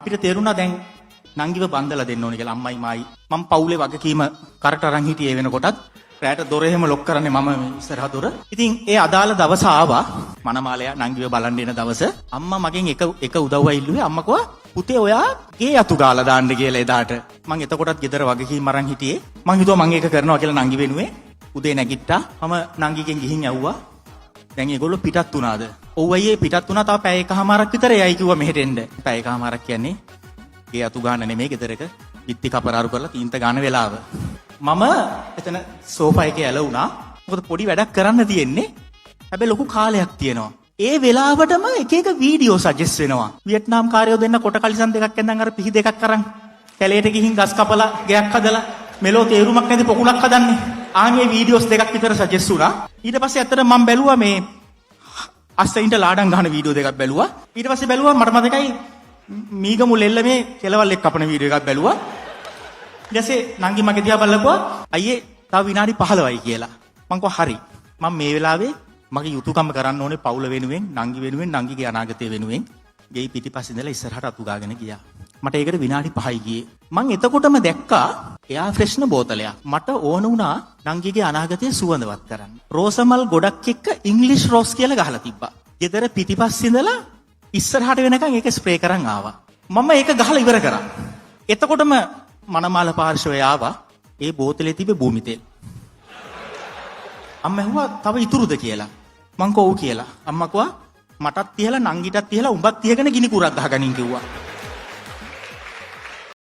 අපිට තේරුණා දැන් නංගිව බන්දලා දෙන්න ඕනේ කියලා අම්මයි මායි. මම පවුලේ වගකීම කරට අරන් හිටියේ වෙනකොටත් රැට දොර එහෙම ලොක් කරන්නේ මම ඉස්සරහ දොර. ඉතින් ඒ අදාළ දවස ආවා මනමාලයා නංගිව බලන්න එන දවස. අම්මා මගෙන් එක උදව්වයි ඉල්ලුවේ. අම්මා කිව්වා පුතේ ඔයා ගේ යතු ගාලා දාන්න කියලා එදාට. මම එතකොටත් ගෙදර වගකීම අරන් හිටියේ. මං හිතුවා මං ඒක කරනවා කියලා නංගි වෙනුවේ. උදේ නැගිට්ටා. මම නංගිගෙන් ගිහින් ඇව්වා. දැන් ඒගොල්ලෝ පිටත් වුණාද? ඔව් අයියේ පිටත් වුණා. තව පැය එකමාරක් විතර එයි කිව්වා මෙහෙට එන්න. පැය එකමාරක් කියන්නේ ගේ අතු ගන්න නෙමෙයි ගෙදරක පිටි කපරාරු කරලා තීන්ත ගන්න වෙලාව. මම එතන සෝෆා එකේ ඇලුණා. මොකද පොඩි වැඩක් කරන්න තියෙන්නේ. හැබැයි ලොකු කාලයක් තියෙනවා. ඒ වෙලාවටම එක එක වීඩියෝ සජෙස් වෙනවා. වියට්නාම් කාරයෝ දෙන්න කොට කලිසම් දෙකක් ඇඳන් අර පිහි දෙකක් අරන් කැලේට ගිහින් ගස් කපලා ගයක් හදලා මෙලෝ තේරුමක් නැති පොකුණක් හදන්නේ. ආන්ගේ වීඩියෝස් දෙකක් විතර සජෙස් වුණා. ඊට පස්සේ ඇත්තට මම බැලුවා මේ අස්සයින්ට ලාඩම් ගන්න වීඩියෝ දෙකක් බැලුවා. ඊට පස්සේ බැලුවා මට මතකයි මීගමු ලෙල්ල මේ කෙලවල් එක් කපන වීඩියෝ එකක් බැලුවා. ඊට පස්සේ නංගි මගේ දිහා බලලා අයියේ තව විනාඩි 15යි කියලා. මං කිව්වා හරි. මම මේ වෙලාවේ මගේ යුතුයකම කරන්න ඕනේ පවුල වෙනුවෙන්, නංගි වෙනුවෙන්, නංගිගේ අනාගතය වෙනුවෙන්. ගෙයි පිටිපස්සේ ඉඳලා ඉස්සරහට අතු ගාගෙන ගියා. මට ඒකට විනාඩි 5යි ගියේ. මං එතකොටම දැක්කා එයා ෆ්‍රෙෂ්න බෝතලයක්. මට ඕන වුණා නංගිගේ අනාගතය සුවඳවත් කරන්න. රෝසමල් ගොඩක් එක්ක ඉංග්ලිෂ් රෝස් කියලා ගහලා තිබ්බා. ගෙදර පිටිපස්සේ ඉඳලා ඉස්සරහට වෙනකන් ඒක ස්ප්‍රේ කරන් ආවා. මම ඒක ගහලා ඉවර කරා. එතකොටම මනමාල පාර්ශවය ආවා. ඒ බෝතලේ තිබ්බ භූමි තෙල්. අම්මා ඇහුවා තව ඉතුරුද කියලා. මං කෝ ඔව් කියලා. අම්මා කිව්වා මටත් තියලා නංගිටත් තියලා උඹත් තියගෙන ගිනි කුරක් ගහගනින් කිව්වා.